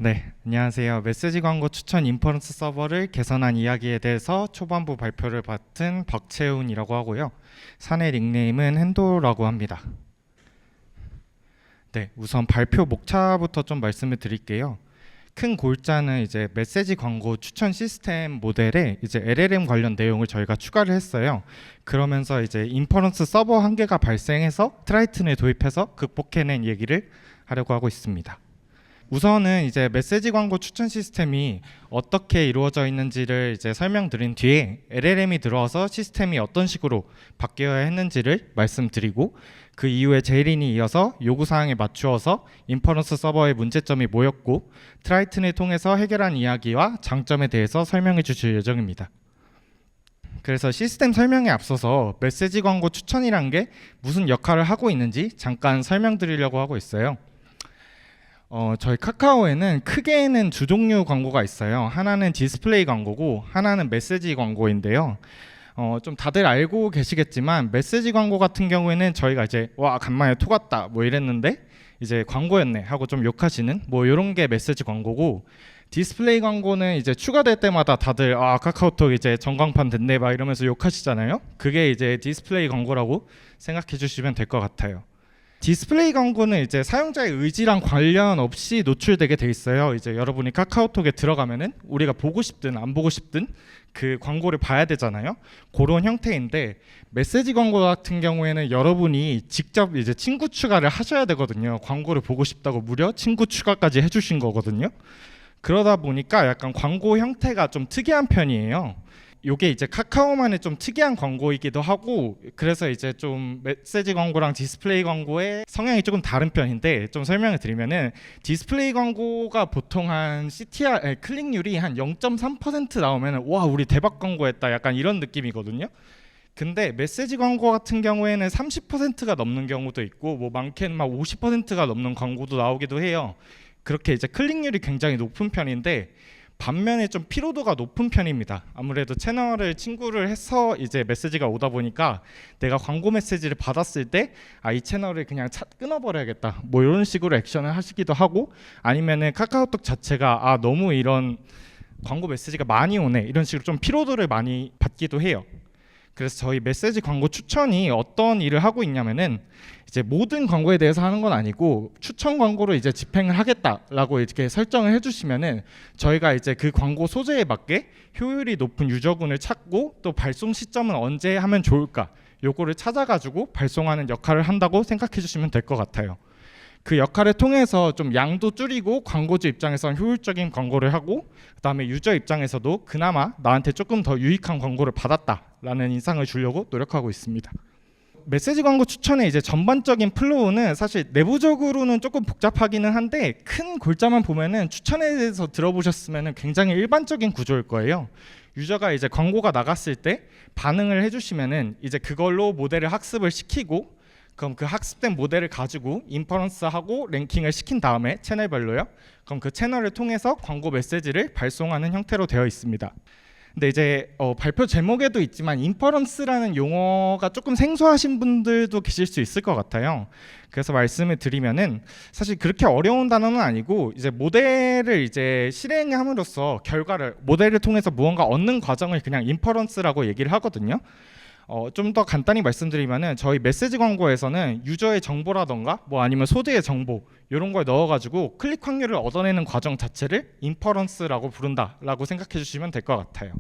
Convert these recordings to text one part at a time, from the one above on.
네, 안녕하세요. 메시지 광고 추천 인퍼런스 서버를 개선한 이야기에 대해서 초반부 발표를 맡은 박채훈이라고 하고요. 사내 닉네임은 핸도라고 합니다. 네, 우선 발표 목차부터 좀 말씀을 드릴게요. 큰 골자는 이제 메시지 광고 추천 시스템 모델에 이제 LLM 관련 내용을 저희가 추가를 했어요. 그러면서 이제 인퍼런스 서버 한계가 발생해서 트라이튼을 도입해서 극복해낸 얘기를 하려고 하고 있습니다. 우선은 이제 메시지 광고 추천 시스템이 어떻게 이루어져 있는지를 이제 설명드린 뒤에 LLM이 들어와서 시스템이 어떤 식으로 바뀌어야 했는지를 말씀드리고, 그 이후에 제이린이 이어서 요구사항에 맞추어서 인퍼런스 서버의 문제점이 뭐였고 트라이튼을 통해서 해결한 이야기와 장점에 대해서 설명해 주실 예정입니다. 그래서 시스템 설명에 앞서서 메시지 광고 추천이란 게 무슨 역할을 하고 있는지 잠깐 설명드리려고 하고 있어요. 저희 카카오에는 크게는 두 종류 광고가 있어요. 하나는 디스플레이 광고고 하나는 메시지 광고인데요. 좀 다들 알고 계시겠지만 메시지 광고 같은 경우에는 저희가 이제 와 간만에 톡 왔다 뭐 이랬는데 이제 광고였네 하고 좀 욕하시는 뭐 이런 게 메시지 광고고, 디스플레이 광고는 이제 추가될 때마다 다들 카카오톡 이제 전광판 됐네 막 이러면서 욕하시잖아요. 그게 이제 디스플레이 광고라고 생각해 주시면 될 것 같아요. 디스플레이 광고는 이제 사용자의 의지랑 관련 없이 노출되게 돼 있어요. 이제 여러분이 카카오톡에 들어가면은 우리가 보고 싶든 안 보고 싶든 그 광고를 봐야 되잖아요. 그런 형태인데, 메시지 광고 같은 경우에는 여러분이 직접 이제 친구 추가를 하셔야 되거든요. 광고를 보고 싶다고 무려 친구 추가까지 해주신 거거든요. 그러다 보니까 약간 광고 형태가 좀 특이한 편이에요. 요게 이제 카카오만의 좀 특이한 광고이기도 하고, 그래서 이제 좀 메시지 광고랑 디스플레이 광고의 성향이 조금 다른 편인데, 좀 설명을 드리면은 디스플레이 광고가 보통 한 CTR 클릭률이 한 0.3% 나오면은 와 우리 대박 광고했다 약간 이런 느낌이거든요. 근데 메시지 광고 같은 경우에는 30%가 넘는 경우도 있고 뭐 많게는 막 50%가 넘는 광고도 나오기도 해요. 그렇게 이제 클릭률이 굉장히 높은 편인데, 반면에 좀 피로도가 높은 편입니다. 아무래도 채널을 친구를 해서 이제 메시지가 오다 보니까 내가 광고 메시지를 받았을 때 이 채널을 그냥 끊어버려야겠다 뭐 이런 식으로 액션을 하시기도 하고, 아니면은 카카오톡 자체가 너무 이런 광고 메시지가 많이 오네 이런 식으로 좀 피로도를 많이 받기도 해요. 그래서 저희 메시지 광고 추천이 어떤 일을 하고 있냐면은, 이제 모든 광고에 대해서 하는 건 아니고 추천 광고로 이제 집행을 하겠다라고 이렇게 설정을 해주시면은 저희가 이제 그 광고 소재에 맞게 효율이 높은 유저군을 찾고 또 발송 시점은 언제 하면 좋을까 요거를 찾아가지고 발송하는 역할을 한다고 생각해 주시면 될 것 같아요. 그 역할을 통해서 좀 양도 줄이고 광고주 입장에서는 효율적인 광고를 하고, 그 다음에 유저 입장에서도 그나마 나한테 조금 더 유익한 광고를 받았다라는 인상을 주려고 노력하고 있습니다. 메시지 광고 추천의 이제 전반적인 플로우는 사실 내부적으로는 조금 복잡하기는 한데, 큰 골자만 보면은 추천에 대해서 들어보셨으면은 굉장히 일반적인 구조일 거예요. 유저가 이제 광고가 나갔을 때 반응을 해주시면은 이제 그걸로 모델을 학습을 시키고, 그럼 그 학습된 모델을 가지고 인퍼런스하고 랭킹을 시킨 다음에 채널별로요. 그럼 그 채널을 통해서 광고 메시지를 발송하는 형태로 되어 있습니다. 근데 이제 발표 제목에도 있지만 인퍼런스라는 용어가 조금 생소하신 분들도 계실 수 있을 것 같아요. 그래서 말씀을 드리면은 사실 그렇게 어려운 단어는 아니고, 이제 모델을 이제 실행함으로써 결과를 모델을 통해서 무언가 얻는 과정을 그냥 인퍼런스라고 얘기를 하거든요. 좀 더 간단히 말씀드리면은 저희 메시지 광고에서는 유저의 정보라던가 뭐 아니면 소재의 정보 이런 걸 넣어가지고 클릭 확률을 얻어내는 과정 자체를 인퍼런스라고 부른다라고 생각해 주시면 될 것 같아요.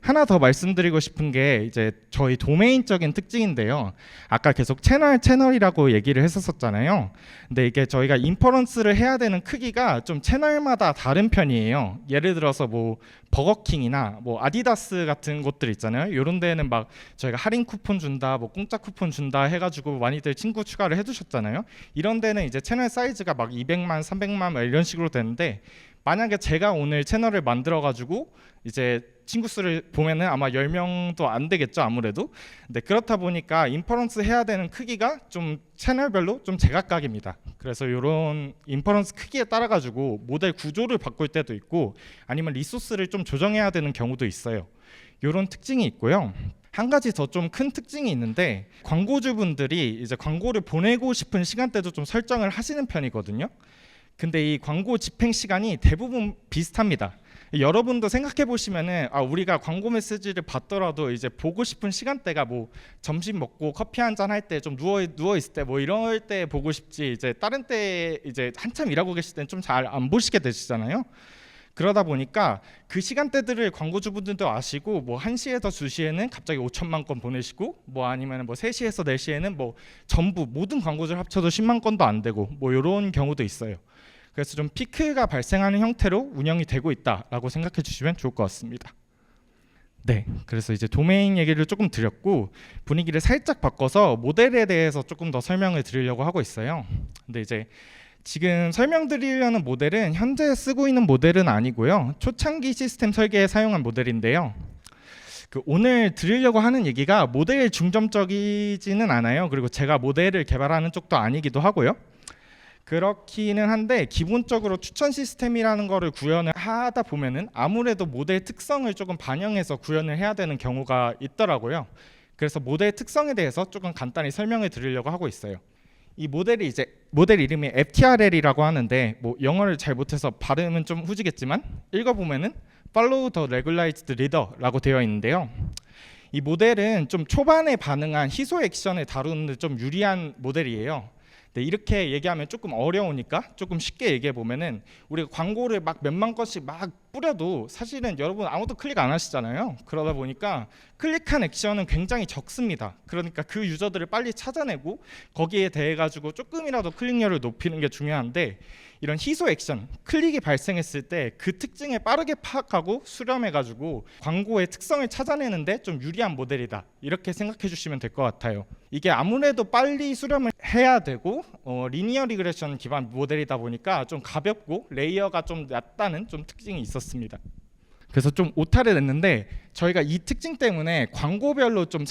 하나 더 말씀드리고 싶은 게 이제 저희 도메인적인 특징인데요. 아까 계속 채널이라고 얘기를 했었잖아요. 근데 이게 저희가 인퍼런스를 해야 되는 크기가 좀 채널마다 다른 편이에요. 예를 들어서 뭐 버거킹이나 뭐 아디다스 같은 곳들 있잖아요. 이런 데는 막 저희가 할인 쿠폰 준다, 뭐 공짜 쿠폰 준다 해가지고 많이들 친구 추가를 해주셨잖아요. 이런 데는 이제 채널 사이즈가 막 200만, 300만 이런 식으로 되는데, 만약에 제가 오늘 채널을 만들어 가지고 이제 친구 수를 보면은 아마 10명도 안 되겠죠 아무래도. 근데 그렇다 보니까 인퍼런스 해야 되는 크기가 좀 채널별로 좀 제각각입니다. 그래서 이런 인퍼런스 크기에 따라 가지고 모델 구조를 바꿀 때도 있고, 아니면 리소스를 좀 조정해야 되는 경우도 있어요. 이런 특징이 있고요. 한 가지 더 좀 큰 특징이 있는데, 광고주분들이 이제 광고를 보내고 싶은 시간대도 좀 설정을 하시는 편이거든요. 근데 이 광고 집행 시간이 대부분 비슷합니다. 여러분도 생각해 보시면은 우리가 광고 메시지를 받더라도 이제 보고 싶은 시간대가 뭐 점심 먹고 커피 한 잔 할 때 좀 누워 있을 때 뭐 이럴 때 보고 싶지, 이제 다른 때 이제 한참 일하고 계실 때는 좀 잘 안 보시게 되시잖아요. 그러다 보니까 그 시간대들을 광고주분들도 아시고, 뭐 1시에서 2시에는 갑자기 5천만 건 보내시고, 뭐 아니면 뭐 3시에서 4시에는 뭐 전부 모든 광고주를 합쳐도 10만 건도 안 되고 뭐 이런 경우도 있어요. 그래서 좀 피크가 발생하는 형태로 운영이 되고 있다라고 생각해 주시면 좋을 것 같습니다. 네, 그래서 이제 도메인 얘기를 조금 드렸고, 분위기를 살짝 바꿔서 모델에 대해서 조금 더 설명을 드리려고 하고 있어요. 근데 이제 지금 설명드리려는 모델은 현재 쓰고 있는 모델은 아니고요, 초창기 시스템 설계에 사용한 모델인데요. 오늘 드리려고 하는 얘기가 모델 중점적이지는 않아요. 그리고 제가 모델을 개발하는 쪽도 아니기도 하고요. 그렇기는 한데, 기본적으로 추천 시스템이라는 거를 구현을 하다 보면은 아무래도 모델 특성을 조금 반영해서 구현을 해야 되는 경우가 있더라고요. 그래서 모델 특성에 대해서 조금 간단히 설명을 드리려고 하고 있어요. 이 모델이 이제 모델 이름이 FTRL이라고 하는데, 뭐 영어를 잘 못해서 발음은 좀 후지겠지만 읽어보면은 Follow the Regularized Leader라고 되어 있는데요. 이 모델은 좀 초반에 반응한 희소 액션을 다루는 데 좀 유리한 모델이에요. 네, 이렇게 얘기하면 조금 어려우니까 조금 쉽게 얘기해 보면은, 우리가 광고를 막 몇만 건씩 막 뿌려도 사실은 여러분 아무도 클릭 안 하시잖아요. 그러다 보니까 클릭한 액션은 굉장히 적습니다. 그러니까 그 유저들을 빨리 찾아내고 거기에 대해 가지고 조금이라도 클릭률을 높이는 게 중요한데, 이런 희소 액션, 클릭이 발생했을 때 그 특징을 빠르게 파악하고 수렴해 가지고 광고의 특성을 찾아내는데 좀 유리한 모델이다, 이렇게 생각해 주시면 될 것 같아요. 이게 아무래도 빨리 수렴을 해야 되고 리니어 리그레션 기반 모델이다 보니까 좀 가볍고 레이어가 좀 낮다는 좀 특징이 있었습니다. 그래서 좀 오타를 냈는데, 저희가 이 특징 때문에 광고별로 좀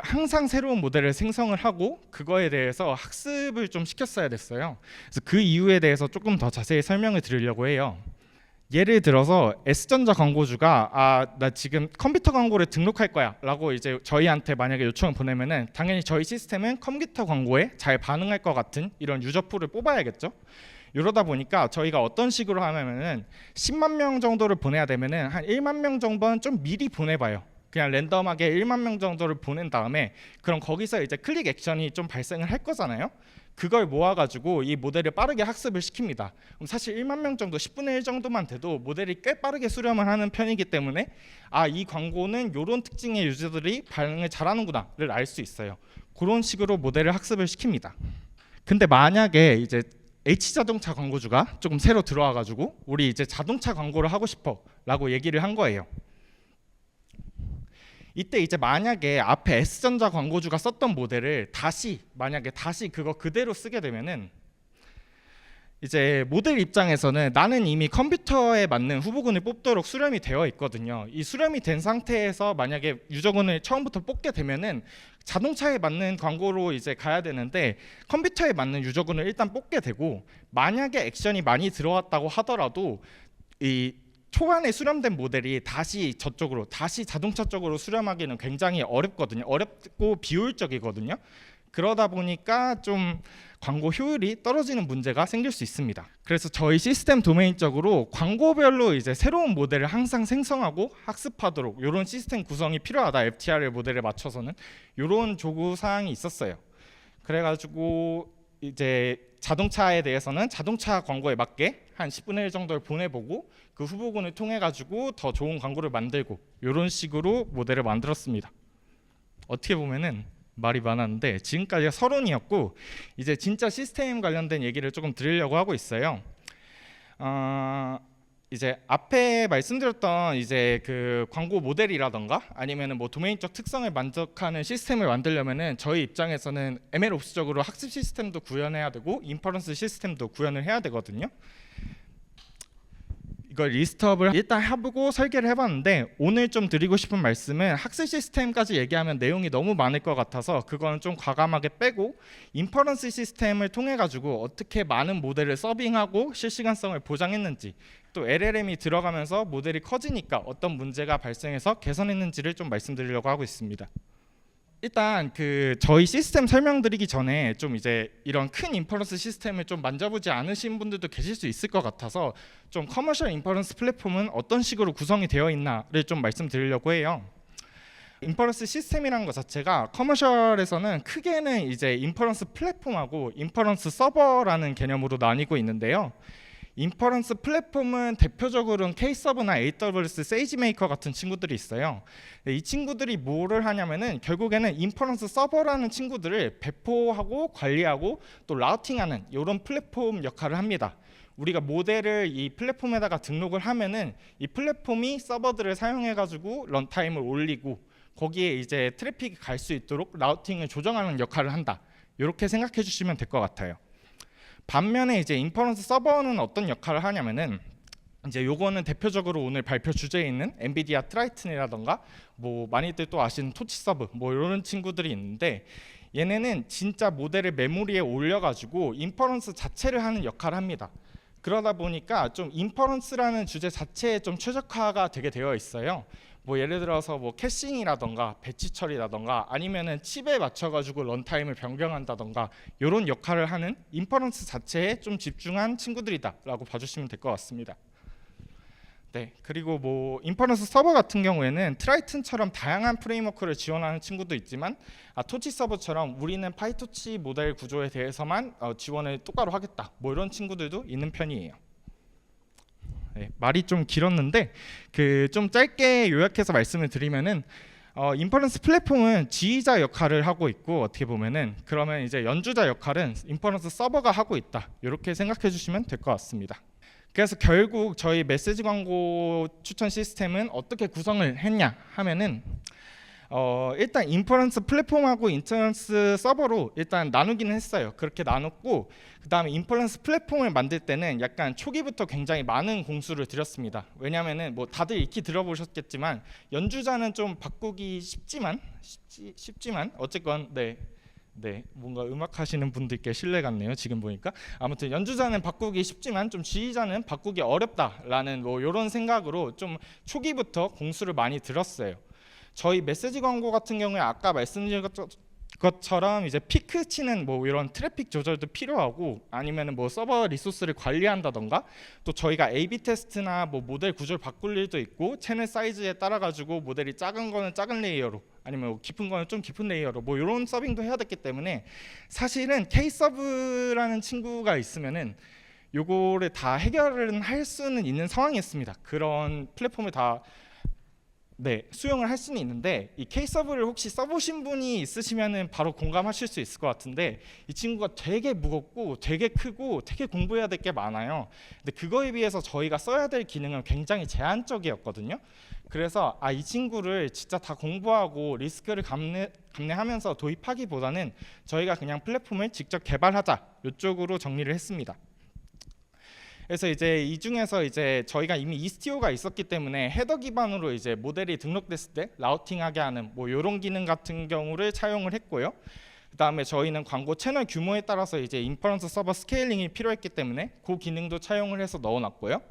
항상 새로운 모델을 생성을 하고 그거에 대해서 학습을 좀 시켰어야 됐어요. 그래서 그 이유에 대해서 조금 더 자세히 설명을 드리려고 해요. 예를 들어서 S전자 광고주가 나 지금 컴퓨터 광고를 등록할 거야 라고 이제 저희한테 만약에 요청을 보내면은, 당연히 저희 시스템은 컴퓨터 광고에 잘 반응할 것 같은 이런 유저풀을 뽑아야겠죠. 이러다 보니까 저희가 어떤 식으로 하냐면은 10만 명 정도를 보내야 되면은 한 1만 명 정도는 좀 미리 보내봐요. 그냥 랜덤하게 1만 명 정도를 보낸 다음에, 그럼 거기서 이제 클릭 액션이 좀 발생을 할 거잖아요. 그걸 모아가지고 이 모델을 빠르게 학습을 시킵니다. 그럼 사실 1만 명 정도, 10분의 1 정도만 돼도 모델이 꽤 빠르게 수렴을 하는 편이기 때문에 이 광고는 이런 특징의 유저들이 반응을 잘하는구나를 알 수 있어요. 그런 식으로 모델을 학습을 시킵니다. 근데 만약에 이제 H자동차 광고주가 조금 새로 들어와가지고 우리 이제 자동차 광고를 하고 싶어 라고 얘기를 한 거예요. 이때 이제 만약에 앞에 S전자 광고주가 썼던 모델을 만약에 다시 그거 그대로 쓰게 되면은, 이제 모델 입장에서는 나는 이미 컴퓨터에 맞는 후보군을 뽑도록 수렴이 되어 있거든요. 이 수렴이 된 상태에서 만약에 유저군을 처음부터 뽑게 되면은 자동차에 맞는 광고로 이제 가야 되는데, 컴퓨터에 맞는 유저군을 일단 뽑게 되고, 만약에 액션이 많이 들어왔다고 하더라도 이 초반에 수렴된 모델이 다시 자동차 쪽으로 수렴하기는 굉장히 어렵거든요. 어렵고 비효율적이거든요. 그러다 보니까 좀 광고 효율이 떨어지는 문제가 생길 수 있습니다. 그래서 저희 시스템 도메인적으로 광고별로 이제 새로운 모델을 항상 생성하고 학습하도록 이런 시스템 구성이 필요하다, FTRL 모델에 맞춰서는 이런 조구 사항이 있었어요. 그래가지고 이제 자동차에 대해서는 자동차 광고에 맞게 한 10분의 1 정도를 보내보고 그 후보군을 통해 가지고 더 좋은 광고를 만들고, 이런 식으로 모델을 만들었습니다. 어떻게 보면은 말이 많았는데 지금까지가 서론이었고, 이제 진짜 시스템 관련된 얘기를 조금 드리려고 하고 있어요. 이제 앞에 말씀드렸던 이제 그 광고 모델이라던가 아니면은 뭐 도메인적 특성을 만족하는 시스템을 만들려면은 저희 입장에서는 MLOps적으로 학습 시스템도 구현해야 되고 인퍼런스 시스템도 구현을 해야 되거든요. 이걸 리스트업을 일단 해보고 설계를 해봤는데, 오늘 좀 드리고 싶은 말씀은 학습 시스템까지 얘기하면 내용이 너무 많을 것 같아서 그거는 좀 과감하게 빼고, 인퍼런스 시스템을 통해 가지고 어떻게 많은 모델을 서빙하고 실시간성을 보장했는지, 또 LLM이 들어가면서 모델이 커지니까 어떤 문제가 발생해서 개선했는지를 좀 말씀드리려고 하고 있습니다. 일단 저희 시스템 설명드리기 전에 좀 이제 이런 큰 인퍼런스 시스템을 좀 만져보지 않으신 분들도 계실 수 있을 것 같아서 좀 커머셜 인퍼런스 플랫폼은 어떤 식으로 구성이 되어 있나를 좀 말씀드리려고 해요. 인퍼런스 시스템이라는 것 자체가 커머셜에서는 크게는 이제 인퍼런스 플랫폼하고 인퍼런스 서버라는 개념으로 나뉘고 있는데요. 인퍼런스 플랫폼은 대표적으로는 K서버나 AWS 세이지메이커 같은 친구들이 있어요. 이 친구들이 뭐를 하냐면은 결국에는 인퍼런스 서버라는 친구들을 배포하고 관리하고 또 라우팅하는 이런 플랫폼 역할을 합니다. 우리가 모델을 이 플랫폼에다가 등록을 하면은 이 플랫폼이 서버들을 사용해 가지고 런타임을 올리고 거기에 이제 트래픽이 갈 수 있도록 라우팅을 조정하는 역할을 한다. 이렇게 생각해 주시면 될 것 같아요. 반면에 이제 인퍼런스 서버는 어떤 역할을 하냐면은 이제 요거는 대표적으로 오늘 발표 주제에 있는 엔비디아 트라이튼이라던가 뭐 많이들 또 아시는 토치 서브 뭐 이런 친구들이 있는데 얘네는 진짜 모델을 메모리에 올려가지고 인퍼런스 자체를 하는 역할을 합니다. 그러다 보니까 좀 인퍼런스라는 주제 자체에 좀 최적화가 되게 되어 있어요. 뭐 예를 들어서 뭐 캐싱이라던가 배치 처리라던가 아니면은 칩에 맞춰가지고 런타임을 변경한다던가 이런 역할을 하는 인퍼런스 자체에 좀 집중한 친구들이다라고 봐주시면 될 것 같습니다. 네, 그리고 뭐 인퍼런스 서버 같은 경우에는 트라이튼처럼 다양한 프레임워크를 지원하는 친구도 있지만 토치 서버처럼 우리는 파이토치 모델 구조에 대해서만 지원을 똑바로 하겠다 뭐 이런 친구들도 있는 편이에요. 네, 말이 좀 길었는데 좀 짧게 요약해서 말씀을 드리면은 인퍼런스 플랫폼은 지휘자 역할을 하고 있고 어떻게 보면은 그러면 이제 연주자 역할은 인퍼런스 서버가 하고 있다 이렇게 생각해 주시면 될 것 같습니다. 그래서 결국 저희 메시지 광고 추천 시스템은 어떻게 구성을 했냐 하면은 일단 인퍼런스 플랫폼하고 인퍼런스 서버로 일단 나누기는 했어요. 그렇게 나눴고 그 다음에 인퍼런스 플랫폼을 만들 때는 약간 초기부터 굉장히 많은 공수를 들였습니다. 왜냐하면은 뭐 다들 익히 들어보셨겠지만 연주자는 좀 바꾸기 쉽지만 어쨌건 네, 뭔가 음악 하시는 분들께 신뢰 같네요. 지금 보니까 아무튼 연주자는 바꾸기 쉽지만 좀 지휘자는 바꾸기 어렵다라는 뭐 이런 생각으로 좀 초기부터 공수를 많이 들었어요. 저희 메시지 광고 같은 경우에 아까 말씀드린 것처럼 이제 피크 치는 뭐 이런 트래픽 조절도 필요하고 아니면은 뭐 서버 리소스를 관리한다던가 또 저희가 A/B 테스트나 뭐 모델 구조를 바꿀 일도 있고 채널 사이즈에 따라 가지고 모델이 작은 거는 작은 레이어로 아니면 뭐 깊은 거는 좀 깊은 레이어로 뭐 이런 서빙도 해야 됐기 때문에 사실은 K서브라는 친구가 있으면은 요거를 다 해결은 할 수는 있는 상황이었습니다. 그런 플랫폼을 다 수용을 할 수는 있는데 이 K서브를 혹시 써보신 분이 있으시면은 바로 공감하실 수 있을 것 같은데 이 친구가 되게 무겁고 되게 크고 되게 공부해야 될 게 많아요. 근데 그거에 비해서 저희가 써야 될 기능은 굉장히 제한적이었거든요. 그래서 이 친구를 진짜 다 공부하고 리스크를 감내하면서 도입하기보다는 저희가 그냥 플랫폼을 직접 개발하자 이쪽으로 정리를 했습니다. 그래서 이제 이 중에서 이제 저희가 이미 이스티오가 있었기 때문에 헤더 기반으로 이제 모델이 등록됐을 때 라우팅하게 하는 뭐 이런 기능 같은 경우를 차용을 했고요. 그다음에 저희는 광고 채널 규모에 따라서 이제 인퍼런스 서버 스케일링이 필요했기 때문에 그 기능도 차용을 해서 넣어놨고요.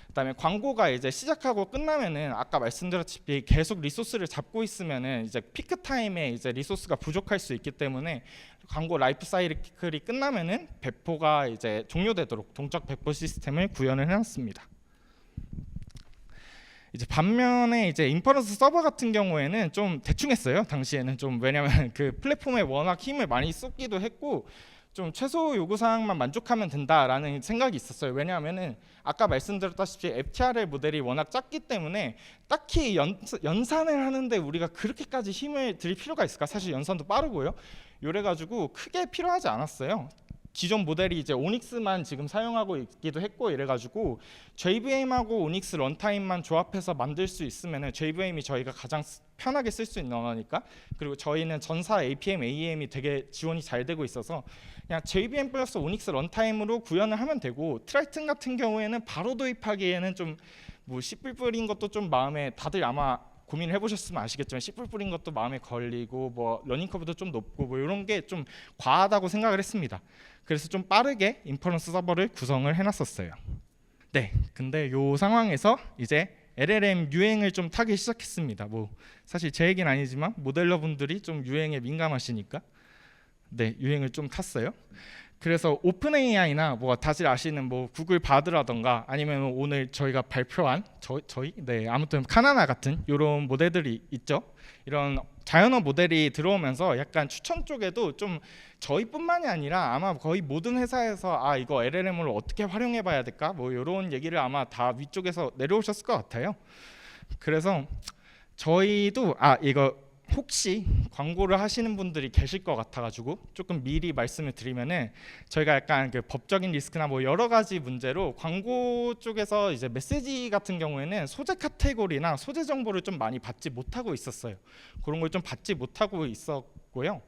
그다음에 광고가 이제 시작하고 끝나면은 아까 말씀드렸다시피 계속 리소스를 잡고 있으면은 이제 피크 타임에 이제 리소스가 부족할 수 있기 때문에 광고 라이프 사이클이 끝나면은 배포가 이제 종료되도록 동적 배포 시스템을 구현을 해놨습니다. 이제 반면에 이제 인퍼런스 서버 같은 경우에는 좀 대충 했어요. 당시에는 좀 왜냐면 그 플랫폼에 워낙 힘을 많이 쏟기도 했고 좀 최소 요구 사항만 만족하면 된다라는 생각이 있었어요. 왜냐하면은 아까 말씀드렸다시피 FTRL 모델이 워낙 작기 때문에 딱히 연산을 하는데 우리가 그렇게까지 힘을 들일 필요가 있을까? 사실 연산도 빠르고요. 이래가지고 크게 필요하지 않았어요. 기존 모델이 이제 오닉스만 지금 사용하고 있기도 했고 이래가지고 JVM하고 오닉스 런타임만 조합해서 만들 수 있으면은 JVM이 저희가 가장 편하게 쓸 수 있는 언어니까 그리고 저희는 전사 APM, AEM이 되게 지원이 잘 되고 있어서 그냥 JVM 플러스 오닉스 런타임으로 구현을 하면 되고 트라이튼 같은 경우에는 바로 도입하기에는 좀 뭐 씨뿔 뿌린 것도 좀 마음에 다들 아마 고민을 해보셨으면 아시겠지만 씨뿔 뿌린 것도 마음에 걸리고 뭐 러닝 커브도 좀 높고 뭐 이런 게 좀 과하다고 생각을 했습니다. 그래서 좀 빠르게 인퍼런스 서버를 구성을 해놨었어요. 네, 근데 요 상황에서 이제 LLM 유행을 좀 타기 시작했습니다. 뭐 사실 제 얘기는 아니지만 모델러분들이 좀 유행에 민감하시니까 네, 유행을 좀 탔어요. 그래서 오픈 AI나 뭐 다들 아시는 뭐 구글 바드라던가 아니면 오늘 저희가 발표한 저희 네, 아무튼 카나나 같은 이런 모델들이 있죠. 이런 자연어 모델이 들어오면서 약간 추천 쪽에도 좀 저희뿐만이 아니라 아마 거의 모든 회사에서 아 이거 LLM을 어떻게 활용해 봐야 될까 뭐 이런 얘기를 아마 다 위쪽에서 내려오셨을 것 같아요. 그래서 저희도 아 이거 혹시 광고를 하시는 분들이 계실 것 같아가지고 조금 미리 말씀을 드리면은 저희가 약간 그 법적인 리스크나 뭐 여러 가지 문제로 광고 쪽에서 이제 메시지 같은 경우에는 소재 카테고리나 소재 정보를 좀 많이 받지 못하고 있었어요. 그런 걸 좀 받지 못하고 있었고요.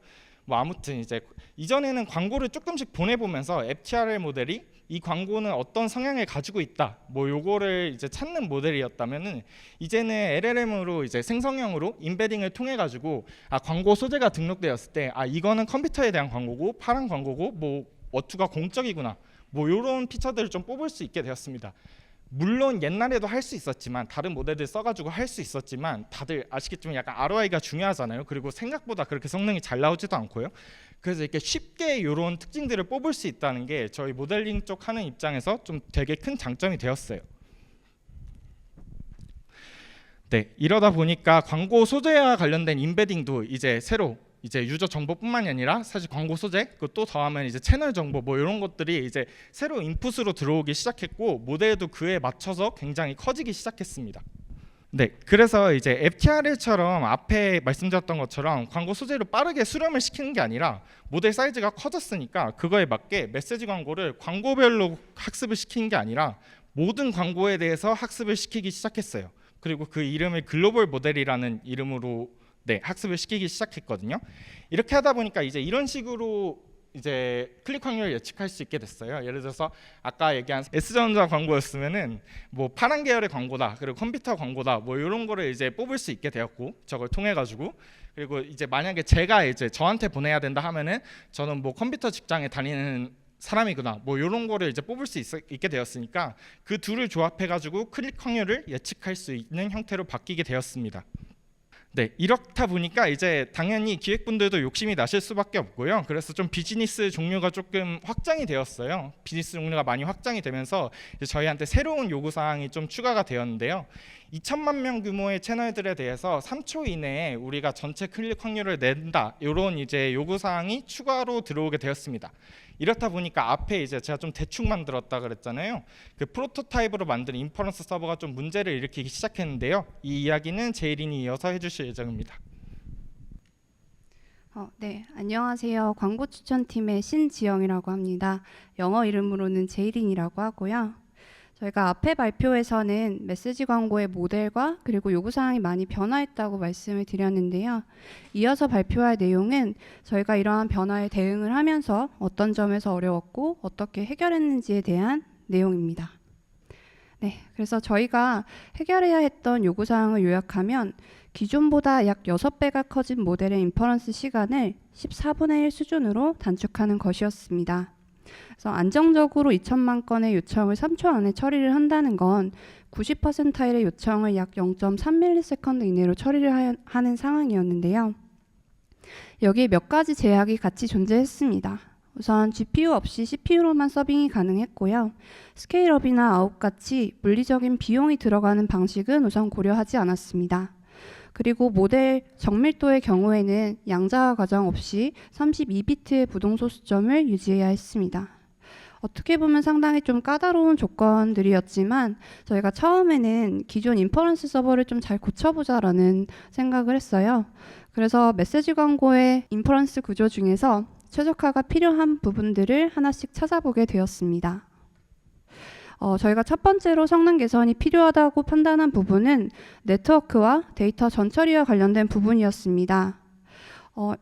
뭐 아무튼 이제 이전에는 광고를 조금씩 보내보면서 FTRL 모델이 이 광고는 어떤 성향을 가지고 있다 뭐 요거를 이제 찾는 모델이었다면은 이제는 LLM으로 이제 생성형으로 인베딩을 통해 가지고 아 광고 소재가 등록되었을 때 아 이거는 컴퓨터에 대한 광고고 파란 광고고 뭐 어투가 공적이구나 뭐 요런 피처들을 좀 뽑을 수 있게 되었습니다. 물론 옛날에도 할 수 있었지만 다른 모델들 써가지고 할 수 있었지만 다들 아시겠지만 약간 ROI가 중요하잖아요. 그리고 생각보다 그렇게 성능이 잘 나오지도 않고요. 그래서 이렇게 쉽게 이런 특징들을 뽑을 수 있다는 게 저희 모델링 쪽 하는 입장에서 좀 되게 큰 장점이 되었어요. 네, 이러다 보니까 광고 소재와 관련된 인베딩도 이제 새로 이제 유저 정보뿐만이 아니라 사실 광고 소재 또 더하면 이제 채널 정보 뭐 이런 것들이 이제 새로 인풋으로 들어오기 시작했고 모델도 그에 맞춰서 굉장히 커지기 시작했습니다. 네, 그래서 이제 FTRL처럼 앞에 말씀드렸던 것처럼 광고 소재로 빠르게 수렴을 시키는 게 아니라 모델 사이즈가 커졌으니까 그거에 맞게 메시지 광고를 광고별로 학습을 시키는 게 아니라 모든 광고에 대해서 학습을 시키기 시작했어요. 그리고 그 이름을 글로벌 모델이라는 이름으로 네, 학습을 시키기 시작했거든요. 이렇게 하다 보니까 이제 이런 식으로 이제 클릭 확률을 예측할 수 있게 됐어요. 예를 들어서 아까 얘기한 S전자 광고였으면은 뭐 파란 계열의 광고다, 그리고 컴퓨터 광고다, 뭐 이런 거를 이제 뽑을 수 있게 되었고 저걸 통해 가지고 그리고 이제 만약에 제가 이제 저한테 보내야 된다 하면은 저는 뭐 컴퓨터 직장에 다니는 사람이구나, 뭐 이런 거를 이제 뽑을 수 있게 되었으니까 그 둘을 조합해 가지고 클릭 확률을 예측할 수 있는 형태로 바뀌게 되었습니다. 네, 이렇다 보니까 이제 당연히 기획분들도 욕심이 나실 수밖에 없고요. 그래서 좀 비즈니스 종류가 조금 확장이 되었어요. 비즈니스 종류가 많이 확장이 되면서 이제 저희한테 새로운 요구사항이 좀 추가가 되었는데요. 2천만 명 규모의 채널들에 대해서 3초 이내에 우리가 전체 클릭 확률을 낸다, 이런 이제 요구사항이 추가로 들어오게 되었습니다. 이렇다 보니까 앞에 이제 제가 좀 대충 만들었다 그랬잖아요. 그 프로토타입으로 만든 인퍼런스 서버가 좀 문제를 일으키기 시작했는데요. 이 이야기는 제이린이 이어서 해주실 예정입니다. 네, 안녕하세요. 광고 추천팀의 신지영이라고 합니다. 영어 이름으로는 제이린이라고 하고요. 저희가 앞에 발표에서는 메시지 광고의 모델과 그리고 요구사항이 많이 변화했다고 말씀을 드렸는데요. 이어서 발표할 내용은 저희가 이러한 변화에 대응을 하면서 어떤 점에서 어려웠고 어떻게 해결했는지에 대한 내용입니다. 네, 그래서 저희가 해결해야 했던 요구사항을 요약하면 기존보다 약 6배가 커진 모델의 인퍼런스 시간을 14분의 1 수준으로 단축하는 것이었습니다. 그래서 안정적으로 2천만 건의 요청을 3초 안에 처리를 한다는 건 90%의 요청을 약 0.3ms 이내로 처리를 하는 상황이었는데요. 여기에 몇 가지 제약이 같이 존재했습니다. 우선 GPU 없이 CPU로만 서빙이 가능했고요. 스케일업이나 아웃 같이 물리적인 비용이 들어가는 방식은 우선 고려하지 않았습니다. 그리고 모델 정밀도의 경우에는 양자화 과정 없이 32비트의 부동소 수점을 유지해야 했습니다. 어떻게 보면 상당히 좀 까다로운 조건들이었지만 저희가 처음에는 기존 인퍼런스 서버를 좀 잘 고쳐보자라는 생각을 했어요. 그래서 메시지 광고의 인퍼런스 구조 중에서 최적화가 필요한 부분들을 하나씩 찾아보게 되었습니다. 저희가 첫 번째로 성능 개선이 필요하다고 판단한 부분은 네트워크와 데이터 전처리와 관련된 부분이었습니다.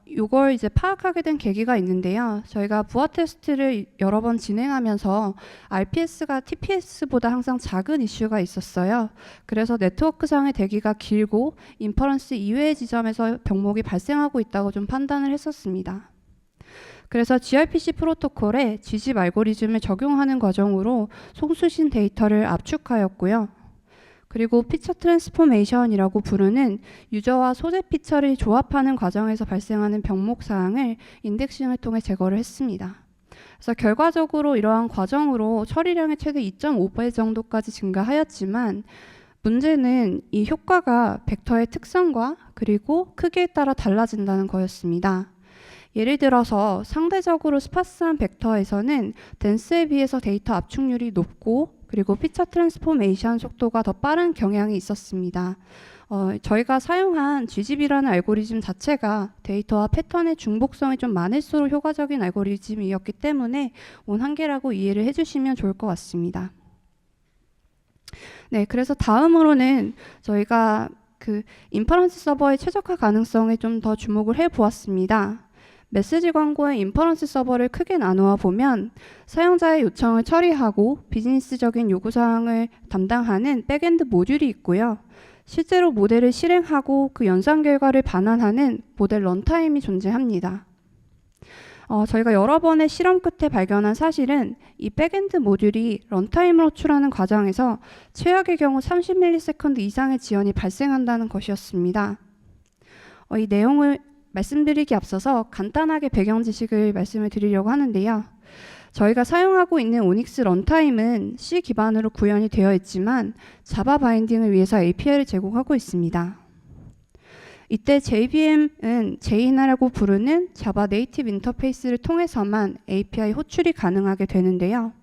이걸 이제 파악하게 된 계기가 있는데요. 저희가 부하 테스트를 여러 번 진행하면서 RPS가 TPS보다 항상 작은 이슈가 있었어요. 그래서 네트워크상의 대기가 길고 인퍼런스 이외의 지점에서 병목이 발생하고 있다고 좀 판단을 했었습니다. 그래서 gRPC 프로토콜에 gzip 알고리즘을 적용하는 과정으로 송수신 데이터를 압축하였고요. 그리고 피처 트랜스포메이션이라고 부르는 유저와 소재 피처를 조합하는 과정에서 발생하는 병목 사항을 인덱싱을 통해 제거를 했습니다. 그래서 결과적으로 이러한 과정으로 처리량이 최대 2.5배 정도까지 증가하였지만 문제는 이 효과가 벡터의 특성과 그리고 크기에 따라 달라진다는 거였습니다. 예를 들어서 상대적으로 스파스한 벡터에서는 덴스에 비해서 데이터 압축률이 높고 그리고 피처 트랜스포메이션 속도가 더 빠른 경향이 있었습니다. 저희가 사용한 GGB라는 알고리즘 자체가 데이터와 패턴의 중복성이 좀 많을수록 효과적인 알고리즘이었기 때문에 온 한계라고 이해를 해주시면 좋을 것 같습니다. 네, 그래서 다음으로는 저희가 그 인퍼런스 서버의 최적화 가능성에 좀 더 주목을 해보았습니다. 메시지 광고의 인퍼런스 서버를 크게 나누어 보면 사용자의 요청을 처리하고 비즈니스적인 요구사항을 담당하는 백엔드 모듈이 있고요. 실제로 모델을 실행하고 그 연산 결과를 반환하는 모델 런타임이 존재합니다. 저희가 여러 번의 실험 끝에 발견한 사실은 이 백엔드 모듈이 런타임을 호출하는 과정에서 최악의 경우 30ms 이상의 지연이 발생한다는 것이었습니다. 이 내용을 말씀드리기 앞서서 간단하게 배경 지식을 말씀을 드리려고 하는데요. 저희가 사용하고 있는 오닉스 런타임은 C 기반으로 구현이 되어 있지만 자바 바인딩을 위해서 API를 제공하고 있습니다. 이때 JVM은 JINA라고 부르는 자바 네이티브 인터페이스를 통해서만 API 호출이 가능하게 되는데요.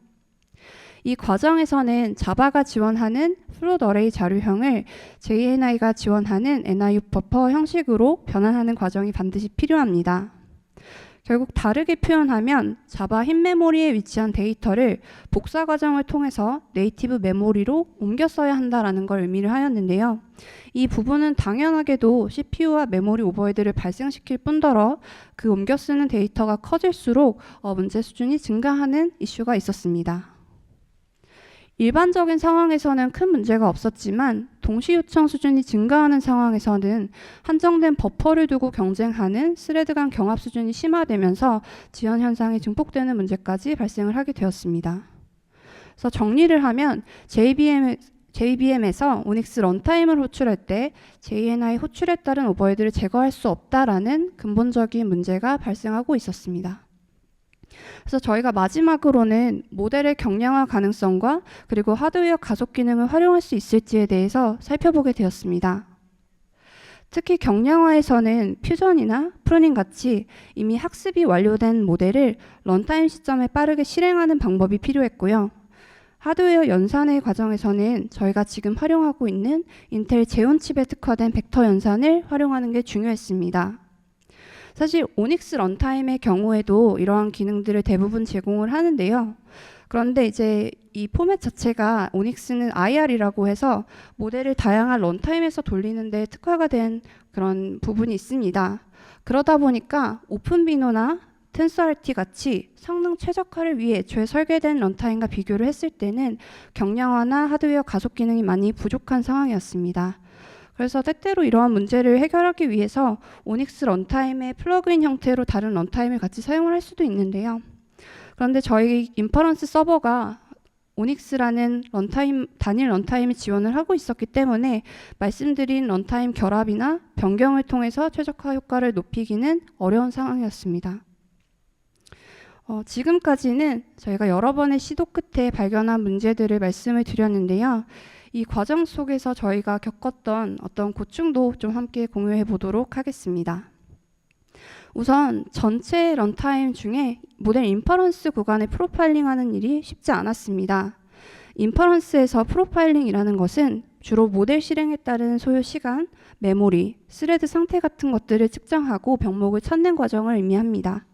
이 과정에서는 자바가 지원하는 플롯 어레이 자료형을 JNI가 지원하는 NIU 버퍼 형식으로 변환하는 과정이 반드시 필요합니다. 결국 다르게 표현하면 자바 흰 메모리에 위치한 데이터를 복사 과정을 통해서 네이티브 메모리로 옮겨 써야 한다는 걸 의미를 하였는데요. 이 부분은 당연하게도 CPU와 메모리 오버헤드를 발생시킬 뿐더러 그 옮겨 쓰는 데이터가 커질수록 문제 수준이 증가하는 이슈가 있었습니다. 일반적인 상황에서는 큰 문제가 없었지만 동시 요청 수준이 증가하는 상황에서는 한정된 버퍼를 두고 경쟁하는 스레드 간 경합 수준이 심화되면서 지연 현상이 증폭되는 문제까지 발생을 하게 되었습니다. 그래서 정리를 하면 JVM에서 오닉스 런타임을 호출할 때 JNI 호출에 따른 오버헤드를 제거할 수 없다라는 근본적인 문제가 발생하고 있었습니다. 그래서 저희가 마지막으로는 모델의 경량화 가능성과 그리고 하드웨어 가속 기능을 활용할 수 있을지에 대해서 살펴보게 되었습니다. 특히 경량화에서는 퓨전이나 프루닝 같이 이미 학습이 완료된 모델을 런타임 시점에 빠르게 실행하는 방법이 필요했고요. 하드웨어 연산의 과정에서는 저희가 지금 활용하고 있는 인텔 제온 칩에 특화된 벡터 연산을 활용하는 게 중요했습니다. 사실 오닉스 런타임의 경우에도 이러한 기능들을 대부분 제공을 하는데요. 그런데 이제 이 포맷 자체가 오닉스는 IR이라고 해서 모델을 다양한 런타임에서 돌리는 데 특화가 된 그런 부분이 있습니다. 그러다 보니까 오픈비노나 텐서RT 같이 성능 최적화를 위해 애초에 설계된 런타임과 비교를 했을 때는 경량화나 하드웨어 가속 기능이 많이 부족한 상황이었습니다. 그래서 때때로 이러한 문제를 해결하기 위해서 오닉스 런타임의 플러그인 형태로 다른 런타임을 같이 사용을 할 수도 있는데요. 그런데 저희 인퍼런스 서버가 오닉스라는 단일 런타임을 지원을 하고 있었기 때문에 말씀드린 런타임 결합이나 변경을 통해서 최적화 효과를 높이기는 어려운 상황이었습니다. 지금까지는 저희가 여러 번의 시도 끝에 발견한 문제들을 말씀을 드렸는데요. 이 과정 속에서 저희가 겪었던 어떤 고충도 좀 함께 공유해 보도록 하겠습니다. 우선 전체 런타임 중에 모델 인퍼런스 구간을 프로파일링하는 일이 쉽지 않았습니다. 인퍼런스에서 프로파일링이라는 것은 주로 모델 실행에 따른 소요 시간, 메모리, 스레드 상태 같은 것들을 측정하고 병목을 찾는 과정을 의미합니다.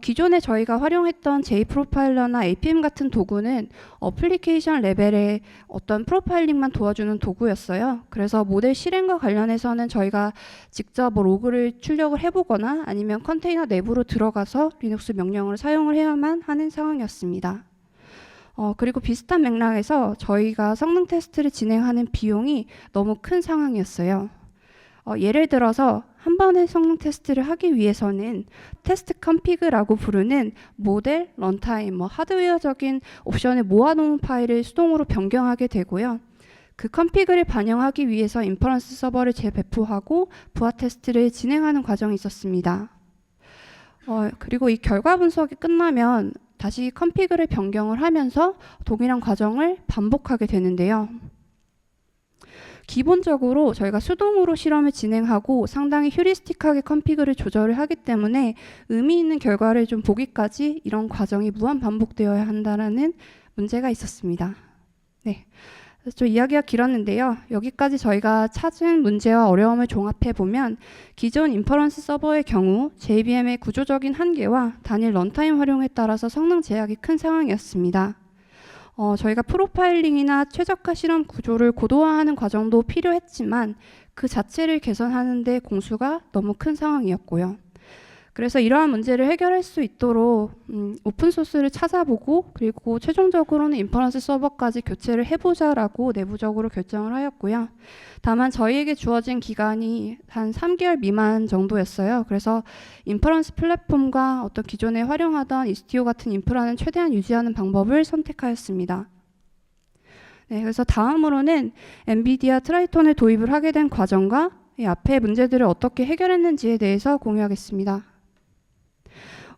기존에 저희가 활용했던 J프로파일러나 APM 같은 도구는 어플리케이션 레벨의 어떤 프로파일링만 도와주는 도구였어요. 그래서 모델 실행과 관련해서는 저희가 직접 로그를 출력을 해보거나 아니면 컨테이너 내부로 들어가서 리눅스 명령을 사용을 해야만 하는 상황이었습니다. 그리고 비슷한 맥락에서 저희가 성능 테스트를 진행하는 비용이 너무 큰 상황이었어요. 예를 들어서 한 번의 성능 테스트를 하기 위해서는 테스트 컴피그라고 부르는 모델, 런타임, 하드웨어적인 옵션을 모아놓은 파일을 수동으로 변경하게 되고요. 그 컨피그를 반영하기 위해서 인퍼런스 서버를 재배포하고 부하 테스트를 진행하는 과정이 있었습니다. 그리고 이 결과 분석이 끝나면 다시 컨피그를 변경을 하면서 동일한 과정을 반복하게 되는데요. 기본적으로 저희가 수동으로 실험을 진행하고 상당히 휴리스틱하게 컨피그를 조절을 하기 때문에 의미 있는 결과를 좀 보기까지 이런 과정이 무한 반복되어야 한다는 문제가 있었습니다. 네. 좀 이야기가 길었는데요. 여기까지 저희가 찾은 문제와 어려움을 종합해 보면 기존 인퍼런스 서버의 경우 JVM의 구조적인 한계와 단일 런타임 활용에 따라서 성능 제약이 큰 상황이었습니다. 저희가 프로파일링이나 최적화 실험 구조를 고도화하는 과정도 필요했지만 그 자체를 개선하는 데 공수가 너무 큰 상황이었고요. 그래서 이러한 문제를 해결할 수 있도록 오픈소스를 찾아보고 그리고 최종적으로는 인퍼런스 서버까지 교체를 해보자라고 내부적으로 결정을 하였고요. 다만 저희에게 주어진 기간이 한 3개월 미만 정도였어요. 그래서 인퍼런스 플랫폼과 어떤 기존에 활용하던 이스티오 같은 인프라는 최대한 유지하는 방법을 선택하였습니다. 네, 그래서 다음으로는 엔비디아 트라이톤을 도입을 하게 된 과정과 이 앞의 문제들을 어떻게 해결했는지에 대해서 공유하겠습니다.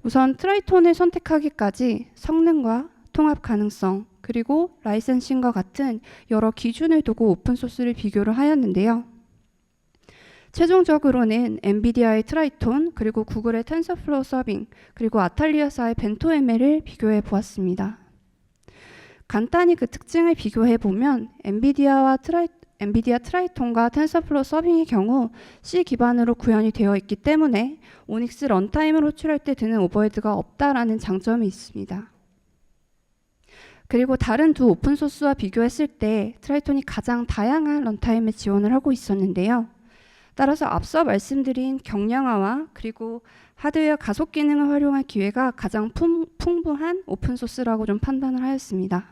우선 트라이톤을 선택하기까지 성능과 통합 가능성 그리고 라이센싱과 같은 여러 기준을 두고 오픈소스를 비교를 하였는데요. 최종적으로는 엔비디아의 트라이톤 그리고 구글의 텐서플로우 서빙 그리고 아탈리아사의 벤토ML을 비교해 보았습니다. 간단히 그 특징을 비교해 보면 엔비디아 트라이톤과 텐서플로우 서빙의 경우 C 기반으로 구현이 되어 있기 때문에 오닉스 런타임을 호출할 때 드는 오버헤드가 없다라는 장점이 있습니다. 그리고 다른 두 오픈소스와 비교했을 때 트라이톤이 가장 다양한 런타임을 지원을 하고 있었는데요. 따라서 앞서 말씀드린 경량화와 그리고 하드웨어 가속 기능을 활용할 기회가 가장 풍부한 오픈소스라고 좀 판단을 하였습니다.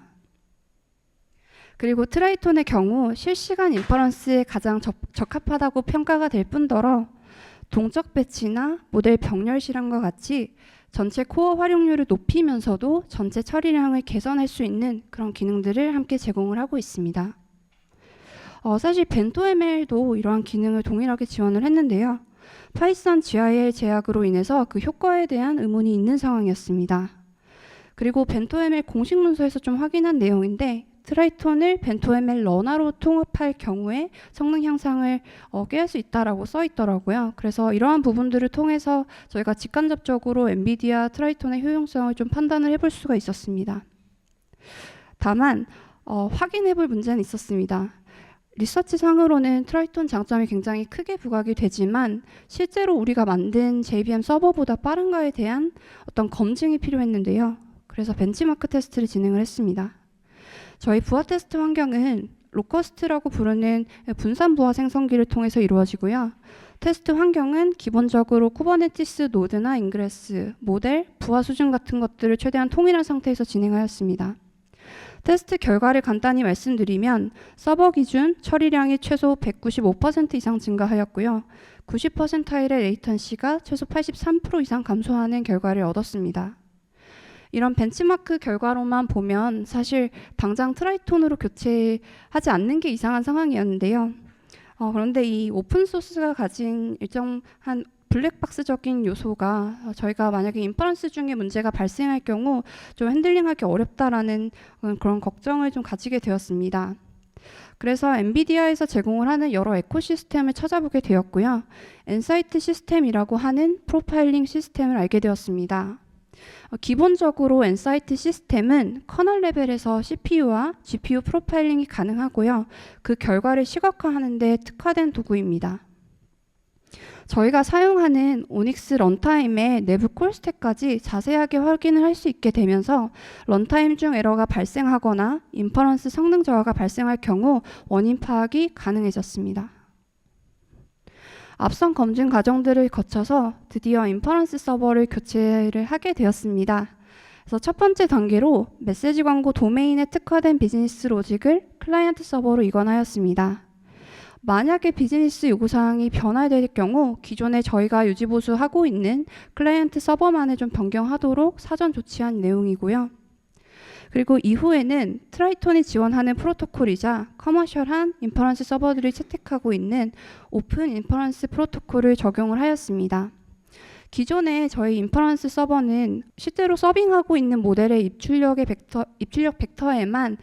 그리고 트라이톤의 경우 실시간 인퍼런스에 가장 적합하다고 평가가 될 뿐더러 동적 배치나 모델 병렬 실험과 같이 전체 코어 활용률을 높이면서도 전체 처리량을 개선할 수 있는 그런 기능들을 함께 제공을 하고 있습니다. 사실 벤토ML도 이러한 기능을 동일하게 지원을 했는데요. 파이썬 GIL 제약으로 인해서 그 효과에 대한 의문이 있는 상황이었습니다. 그리고 벤토ML 공식 문서에서 좀 확인한 내용인데 트라이톤을 벤토ML 러너로 통합할 경우에 성능 향상을 꾀할 수 있다라고 써 있더라고요. 그래서 이러한 부분들을 통해서 저희가 직간접적으로 엔비디아 트라이톤의 효용성을 좀 판단을 해볼 수가 있었습니다. 다만 확인해 볼 문제는 있었습니다. 리서치 상으로는 트라이톤 장점이 굉장히 크게 부각이 되지만 실제로 우리가 만든 JVM 서버보다 빠른가에 대한 어떤 검증이 필요했는데요. 그래서 벤치마크 테스트를 진행을 했습니다. 저희 부하 테스트 환경은 로커스트라고 부르는 분산 부하 생성기를 통해서 이루어지고요. 테스트 환경은 기본적으로 쿠버네티스 노드나 인그레스, 모델, 부하 수준 같은 것들을 최대한 통일한 상태에서 진행하였습니다. 테스트 결과를 간단히 말씀드리면 서버 기준 처리량이 최소 195% 이상 증가하였고요. 90%의 레이턴시가 최소 83% 이상 감소하는 결과를 얻었습니다. 이런 벤치마크 결과로만 보면 사실 당장 트라이톤으로 교체하지 않는 게 이상한 상황이었는데요. 그런데 이 오픈소스가 가진 일정한 블랙박스적인 요소가 저희가 만약에 인퍼런스 중에 문제가 발생할 경우 좀 핸들링하기 어렵다라는 그런 걱정을 좀 가지게 되었습니다. 그래서 엔비디아에서 제공을 하는 여러 에코시스템을 찾아보게 되었고요. 엔사이트 시스템이라고 하는 프로파일링 시스템을 알게 되었습니다. 기본적으로 엔사이트 시스템은 커널 레벨에서 CPU와 GPU 프로파일링이 가능하고요. 그 결과를 시각화하는 데 특화된 도구입니다. 저희가 사용하는 오닉스 런타임의 내부 콜스택까지 자세하게 확인을 할 수 있게 되면서 런타임 중 에러가 발생하거나 인퍼런스 성능 저하가 발생할 경우 원인 파악이 가능해졌습니다. 앞선 검증 과정들을 거쳐서 드디어 인퍼런스 서버를 교체를 하게 되었습니다. 그래서 첫 번째 단계로 메시지 광고 도메인에 특화된 비즈니스 로직을 클라이언트 서버로 이관하였습니다. 만약에 비즈니스 요구사항이 변화될 경우 기존에 저희가 유지보수하고 있는 클라이언트 서버만을 좀 변경하도록 사전 조치한 내용이고요. 그리고 이후에는 트라이톤이 지원하는 프로토콜이자 커머셜한 인퍼런스 서버들이 채택하고 있는 오픈 인퍼런스 프로토콜을 적용을 하였습니다. 기존에 저희 인퍼런스 서버는 실제로 서빙하고 있는 모델의 입출력 벡터에만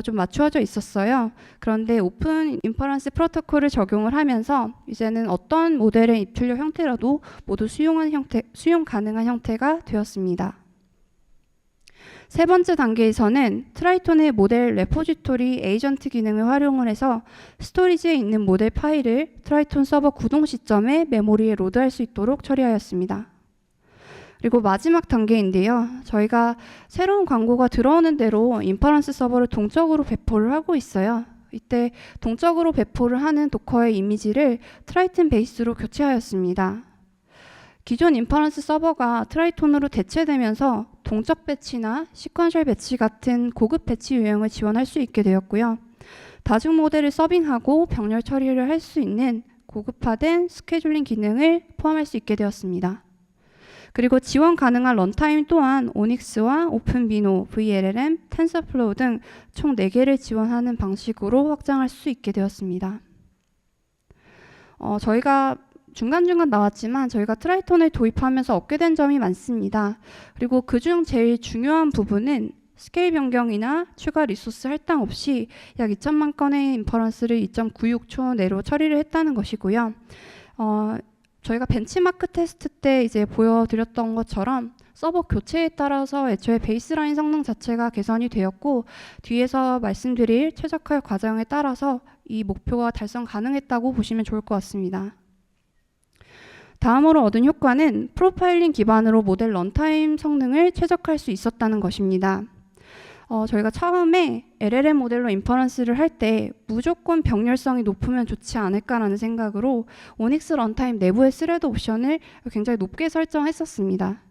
좀 맞추어져 있었어요. 그런데 오픈 인퍼런스 프로토콜을 적용을 하면서 이제는 어떤 모델의 입출력 형태라도 모두 수용 가능한 형태가 되었습니다. 세 번째 단계에서는 트라이톤의 모델 레포지토리 에이전트 기능을 활용을 해서 스토리지에 있는 모델 파일을 트라이톤 서버 구동 시점에 메모리에 로드할 수 있도록 처리하였습니다. 그리고 마지막 단계인데요. 저희가 새로운 광고가 들어오는 대로 인퍼런스 서버를 동적으로 배포를 하고 있어요. 이때 동적으로 배포를 하는 도커의 이미지를 트라이톤 베이스로 교체하였습니다. 기존 인퍼런스 서버가 트라이톤으로 대체되면서 동적 배치나 시퀀셜 배치 같은 고급 배치 유형을 지원할 수 있게 되었고요. 다중 모델을 서빙하고 병렬 처리를 할 수 있는 고급화된 스케줄링 기능을 포함할 수 있게 되었습니다. 그리고 지원 가능한 런타임 또한 오닉스와 오픈비노, VLLM, 텐서플로우 등 총 4개를 지원하는 방식으로 확장할 수 있게 되었습니다. 저희가 중간중간 나왔지만 저희가 트라이톤을 도입하면서 얻게 된 점이 많습니다. 그리고 그중 제일 중요한 부분은 스케일 변경이나 추가 리소스 할당 없이 약 2천만 건의 인퍼런스를 2.96초 내로 처리를 했다는 것이고요. 저희가 벤치마크 테스트 때 이제 보여드렸던 것처럼 서버 교체에 따라서 애초에 베이스라인 성능 자체가 개선이 되었고 뒤에서 말씀드릴 최적화 과정에 따라서 이 목표가 달성 가능했다고 보시면 좋을 것 같습니다. 다음으로 얻은 효과는 프로파일링 기반으로 모델 런타임 성능을 최적화할 수 있었다는 것입니다. 저희가 처음에 LLM 모델로 인퍼런스를 할 때 무조건 병렬성이 높으면 좋지 않을까라는 생각으로 오닉스 런타임 내부의 스레드 옵션을 굉장히 높게 설정했었습니다.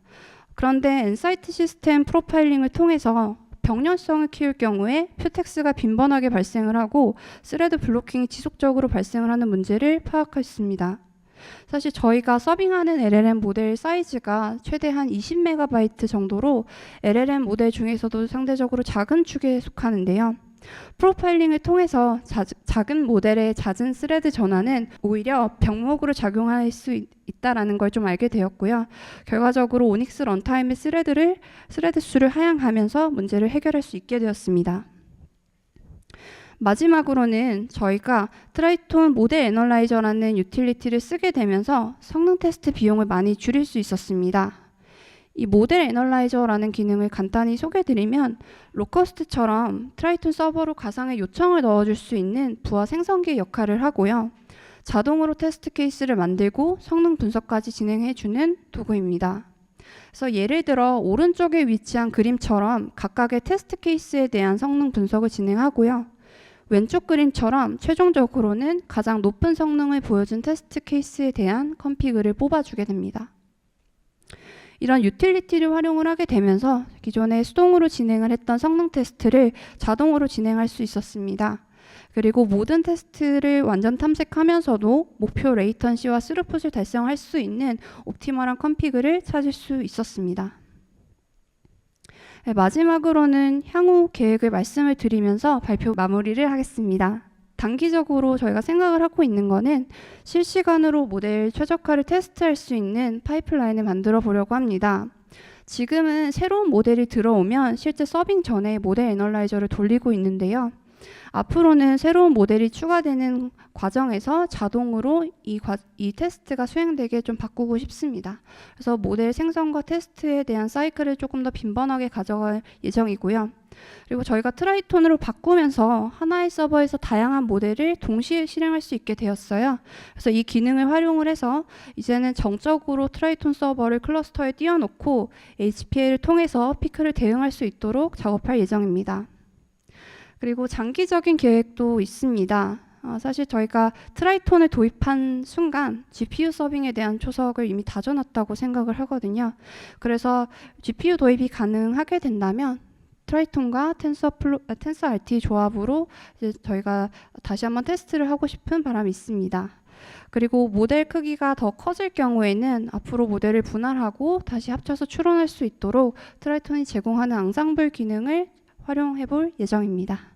그런데 엔사이트 시스템 프로파일링을 통해서 병렬성을 키울 경우에 퓨텍스가 빈번하게 발생을 하고 스레드 블로킹이 지속적으로 발생을 하는 문제를 파악했습니다. 사실 저희가 서빙하는 LLM 모델 사이즈가 최대 한 20MB 정도로 LLM 모델 중에서도 상대적으로 작은 축에 속하는데요. 프로파일링을 통해서 작은 모델의 잦은 스레드 전환은 오히려 병목으로 작용할 수 있다는 걸 좀 알게 되었고요. 결과적으로 오닉스 런타임의 스레드 수를 하향하면서 문제를 해결할 수 있게 되었습니다. 마지막으로는 저희가 트라이톤 모델 애널라이저라는 유틸리티를 쓰게 되면서 성능 테스트 비용을 많이 줄일 수 있었습니다. 이 모델 애널라이저라는 기능을 간단히 소개해드리면 로커스트처럼 트라이톤 서버로 가상의 요청을 넣어줄 수 있는 부하 생성기 역할을 하고요. 자동으로 테스트 케이스를 만들고 성능 분석까지 진행해주는 도구입니다. 그래서 예를 들어 오른쪽에 위치한 그림처럼 각각의 테스트 케이스에 대한 성능 분석을 진행하고요. 왼쪽 그림처럼 최종적으로는 가장 높은 성능을 보여준 테스트 케이스에 대한 컨피그를 뽑아주게 됩니다. 이런 유틸리티를 활용을 하게 되면서 기존에 수동으로 진행을 했던 성능 테스트를 자동으로 진행할 수 있었습니다. 그리고 모든 테스트를 완전 탐색하면서도 목표 레이턴시와 스루풋을 달성할 수 있는 옵티멀한 컨피그를 찾을 수 있었습니다. 네, 마지막으로는 향후 계획을 말씀을 드리면서 발표 마무리를 하겠습니다. 단기적으로 저희가 생각을 하고 있는 거는 실시간으로 모델 최적화를 테스트할 수 있는 파이프라인을 만들어 보려고 합니다. 지금은 새로운 모델이 들어오면 실제 서빙 전에 모델 애널라이저를 돌리고 있는데요. 앞으로는 새로운 모델이 추가되는 과정에서 자동으로 이 테스트가 수행되게 좀 바꾸고 싶습니다. 그래서 모델 생성과 테스트에 대한 사이클을 조금 더 빈번하게 가져갈 예정이고요. 그리고 저희가 트라이톤으로 바꾸면서 하나의 서버에서 다양한 모델을 동시에 실행할 수 있게 되었어요. 그래서 이 기능을 활용을 해서 이제는 정적으로 트라이톤 서버를 클러스터에 띄워놓고 HPA를 통해서 피크를 대응할 수 있도록 작업할 예정입니다. 그리고 장기적인 계획도 있습니다. 사실 저희가 트라이톤을 도입한 순간 GPU 서빙에 대한 초석을 이미 다져놨다고 생각을 하거든요. 그래서 GPU 도입이 가능하게 된다면 트라이톤과 텐서RT 조합으로 이제 저희가 다시 한번 테스트를 하고 싶은 바람이 있습니다. 그리고 모델 크기가 더 커질 경우에는 앞으로 모델을 분할하고 다시 합쳐서 추론할 수 있도록 트라이톤이 제공하는 앙상블 기능을 활용해 볼 예정입니다.